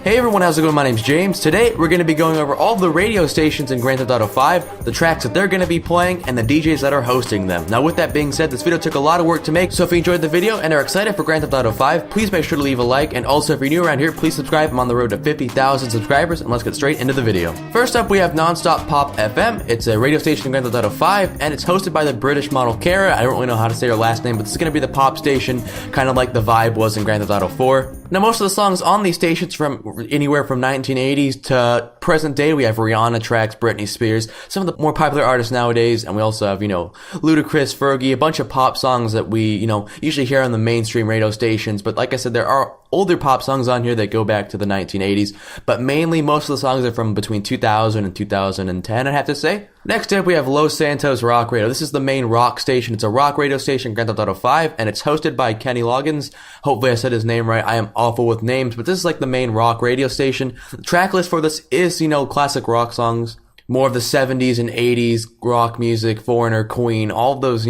Hey everyone, how's it going? My name's James. Today, we're going to be going over all the radio stations in Grand Theft Auto 5, the tracks that they're going to be playing, and the DJs that are hosting them. Now with that being said, this video took a lot of work to make, so if you enjoyed the video and are excited for Grand Theft Auto 5, please make sure to leave a like, and also if you're new around here, please subscribe. I'm on the road to 50,000 subscribers, and let's get straight into the video. First up, we have Nonstop Pop FM. It's a radio station in Grand Theft Auto 5, and it's hosted by the British model Kara. I don't really know how to say her last name, but this is going to be the pop station, kind of like the vibe was in Grand Theft Auto 4. Now most of the songs on these stations from anywhere from 1980s to present day. We have Rihanna tracks, Britney Spears, some of the more popular artists nowadays, and we also have, Ludacris, Fergie, a bunch of pop songs that we, usually hear on the mainstream radio stations. But like I said, there are older pop songs on here that go back to the 1980s, but mainly most of the songs are from between 2000 and 2010, I have to say. Next up, we have Los Santos Rock Radio. This is the main rock station. It's a rock radio station, Grand Theft Auto 5, and it's hosted by Kenny Loggins. Hopefully I said his name right. I am awful with names, but this is like the main rock radio station. The track list for this is, classic rock songs. More of the 70s and 80s rock music, Foreigner, Queen, all of those,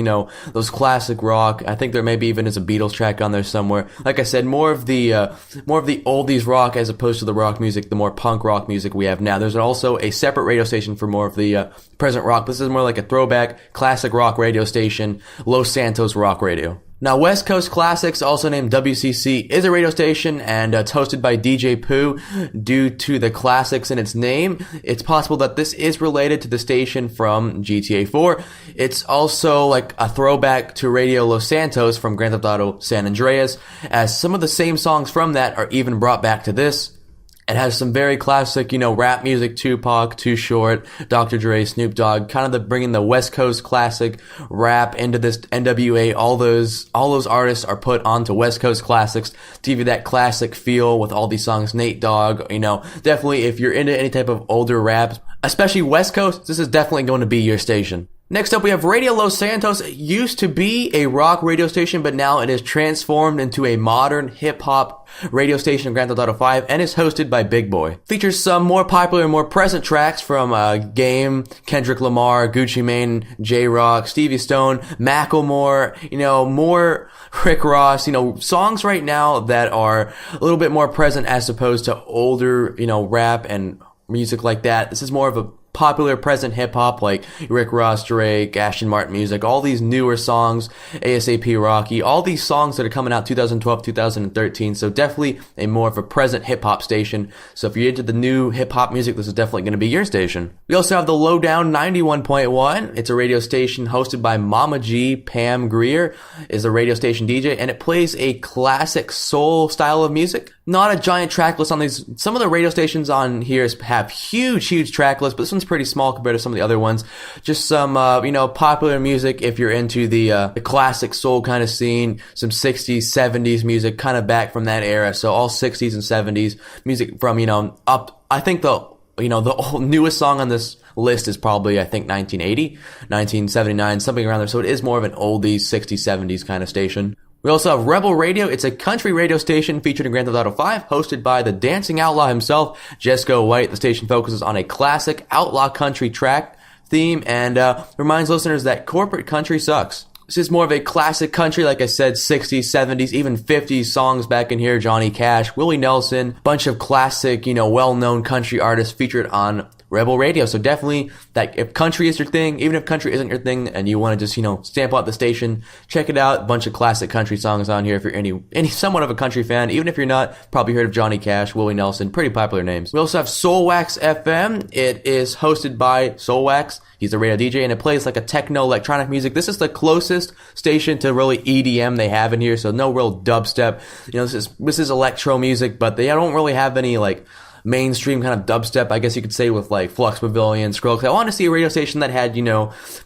those classic rock. I think there maybe even is a Beatles track on there somewhere. Like I said, more of the oldies rock as opposed to the rock music, the more punk rock music we have now. There's also a separate radio station for more of the present rock. This is more like a throwback classic rock radio station, Los Santos Rock Radio. Now, West Coast Classics, also named WCC, is a radio station, and it's hosted by DJ Pooh. Due to the classics in its name, it's possible that this is related to the station from GTA 4. It's also like a throwback to Radio Los Santos from Grand Theft Auto San Andreas, as some of the same songs from that are even brought back to this. It has some very classic, rap music, Tupac, Too Short, Dr. Dre, Snoop Dogg, kind of bringing the West Coast classic rap into this NWA. All those artists are put onto West Coast Classics to give you that classic feel with all these songs. Nate Dogg, definitely if you're into any type of older rap, especially West Coast, this is definitely going to be your station. Next up, we have Radio Los Santos. It used to be a rock radio station, but now it is transformed into a modern hip-hop radio station in Grand Theft Auto 5 and is hosted by Big Boy. Features some more popular and more present tracks from Game, Kendrick Lamar, Gucci Mane, J-Rock, Stevie Stone, Macklemore, more Rick Ross, songs right now that are a little bit more present as opposed to older, rap and music like that. This is more of a popular present hip-hop like Rick Ross, Drake, Ashton Martin music, all these newer songs, ASAP Rocky, all these songs that are coming out 2012, 2013, so definitely a more of a present hip-hop station. So if you're into the new hip-hop music, this is definitely going to be your station. We also have the Lowdown 91.1. It's a radio station hosted by Mama G. Pam Grier is a radio station DJ, and it plays a classic soul style of music. Not a giant track list on these. Some of the radio stations on here have huge track lists, but this one's pretty small compared to some of the other ones. Just some, popular music if you're into the classic soul kind of scene, some 60s, 70s music, kind of back from that era. So all 60s and 70s music from, up. I think the newest song on this list is probably, 1980, 1979, something around there. So it is more of an oldies, 60s, 70s kind of station. We also have Rebel Radio. It's a country radio station featured in Grand Theft Auto 5, hosted by the dancing outlaw himself, Jesco White. The station focuses on a classic outlaw country track theme and reminds listeners that corporate country sucks. This is more of a classic country, like I said, 60s, 70s, even 50s songs back in here. Johnny Cash, Willie Nelson, bunch of classic, well-known country artists featured on Rebel Radio. So definitely, that if country is your thing, even if country isn't your thing, and you want to just, sample out the station, check it out. A bunch of classic country songs on here if you're any somewhat of a country fan. Even if you're not, probably heard of Johnny Cash, Willie Nelson, pretty popular names. We also have Soulwax FM. It is hosted by Soulwax. He's a radio DJ, and it plays like a techno electronic music. This is the closest station to really EDM they have in here, so no real dubstep. This is electro music, but they don't really have any mainstream kind of dubstep, I guess you could say, with like Flux Pavilion, Skrillex. I want to see a radio station that had,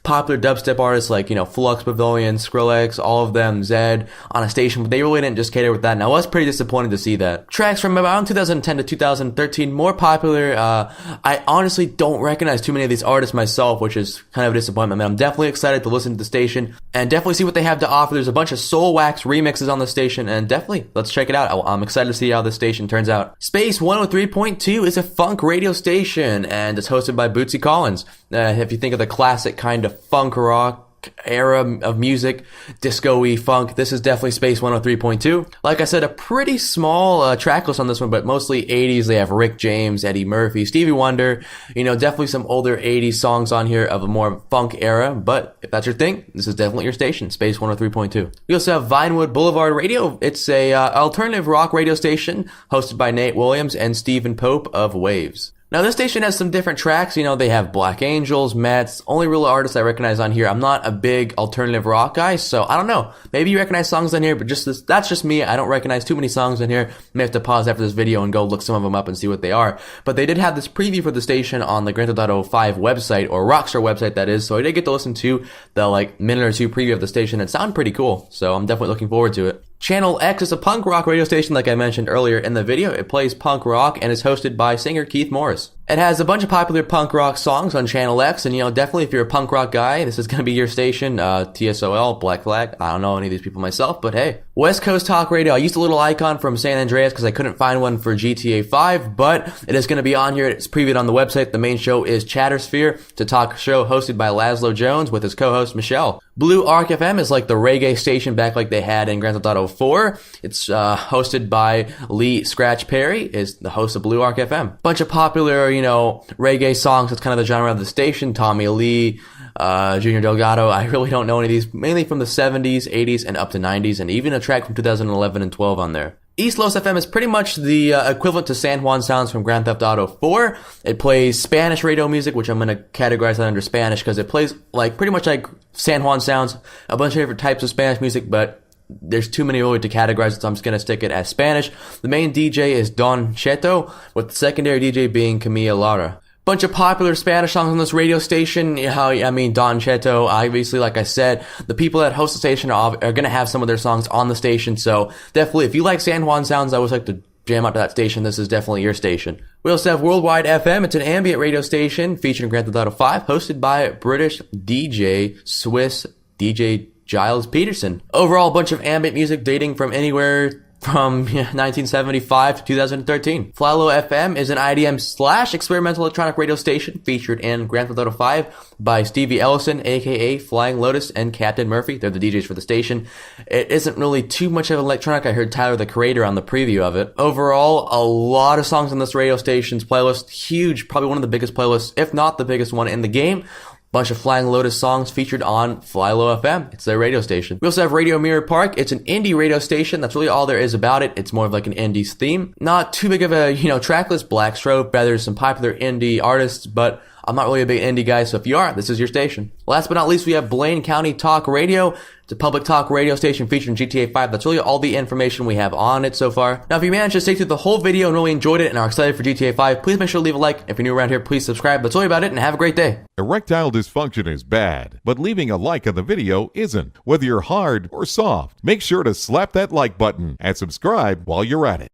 popular dubstep artists like, Flux Pavilion, Skrillex, all of them, Zed, on a station, but they really didn't just cater with that, and I was pretty disappointed to see that. Tracks from around 2010 to 2013, more popular. I honestly don't recognize too many of these artists myself, which is kind of a disappointment. I'm definitely excited to listen to the station and definitely see what they have to offer. There's a bunch of Soulwax remixes on the station, and definitely, let's check it out. I'm excited to see how this station turns out. Space 103.2 is a funk radio station, and it's hosted by Bootsy Collins. If you think of the classic kind of funk rock era of music, disco-y, funk. This is definitely Space 103.2. Like I said, a pretty small track list on this one, but mostly 80s. They have Rick James, Eddie Murphy, Stevie Wonder, definitely some older 80s songs on here of a more funk era, but if that's your thing, this is definitely your station, Space 103.2. We also have Vinewood Boulevard Radio. It's a alternative rock radio station hosted by Nate Williams and Stephen Pope of Waves. Now, this station has some different tracks. They have Black Angels, Mets, only real artists I recognize on here. I'm not a big alternative rock guy, so I don't know. Maybe you recognize songs on here, but that's just me. I don't recognize too many songs on here. May have to pause after this video and go look some of them up and see what they are. But they did have this preview for the station on the Grand Theft Auto 5 website, or Rockstar website that is, so I did get to listen to the minute or two preview of the station. It sounded pretty cool, so I'm definitely looking forward to it. Channel X is a punk rock radio station like I mentioned earlier in the video. It plays punk rock and is hosted by singer Keith Morris. It has a bunch of popular punk rock songs on Channel X, and definitely if you're a punk rock guy, this is going to be your station. TSOL, Black Flag, I don't know any of these people myself, but hey. West Coast Talk Radio, I used a little icon from San Andreas because I couldn't find one for GTA 5, but it is going to be on here. It's previewed on the website. The main show is Chattersphere. It's a talk show hosted by Laszlo Jones with his co-host Michelle. Blue Arc FM is like the reggae station back like they had in Grand Theft Auto 4. It's hosted by Lee Scratch Perry, is the host of Blue Arc FM. Bunch of popular, reggae songs. That's kind of the genre of the station. Tommy Lee, Junior Delgado. I really don't know any of these, mainly from the 70s, 80s, and up to 90s, and even a track from 2011 and 12 on there. East Los FM is pretty much the equivalent to San Juan Sounds from Grand Theft Auto 4. It plays Spanish radio music, which I'm going to categorize that under Spanish because it plays pretty much like San Juan Sounds, a bunch of different types of Spanish music, but there's too many really to categorize it, so I'm just going to stick it as Spanish. The main DJ is Don Cheto, with the secondary DJ being Camilla Lara. Bunch of popular Spanish songs on this radio station. Don Cheto, obviously, like I said, the people that host the station are going to have some of their songs on the station, so definitely, if you like San Juan Sounds, I always like to jam out to that station. This is definitely your station. We also have Worldwide FM. It's an ambient radio station featuring Grand Theft Auto 5, hosted by British DJ, Swiss DJ Giles Peterson. Overall, a bunch of ambient music dating from anywhere from 1975 to 2013. Flylow FM is an IDM / experimental electronic radio station featured in Grand Theft Auto 5 by Stevie Ellison, aka Flying Lotus, and Captain Murphy. They're the DJs for the station. It isn't really too much of electronic. I heard Tyler the Creator on the preview of it. Overall, a lot of songs on this radio station's playlist. Huge, probably one of the biggest playlists, if not the biggest one in the game. Bunch of Flying Lotus songs featured on Flylow FM. It's their radio station. We also have Radio Mirror Park. It's an indie radio station. That's really all there is about it. It's more of like an indies theme. Not too big of a, track list. Black Strobe, there's some popular indie artists, but I'm not really a big indie guy, so if you are, this is your station. Last but not least, we have Blaine County Talk Radio. It's a public talk radio station featuring GTA 5. That's really all the information we have on it so far. Now, if you managed to stay through the whole video and really enjoyed it and are excited for GTA 5, please make sure to leave a like. If you're new around here, please subscribe. That's all about it, and have a great day. Erectile dysfunction is bad, but leaving a like on the video isn't. Whether you're hard or soft, make sure to slap that like button and subscribe while you're at it.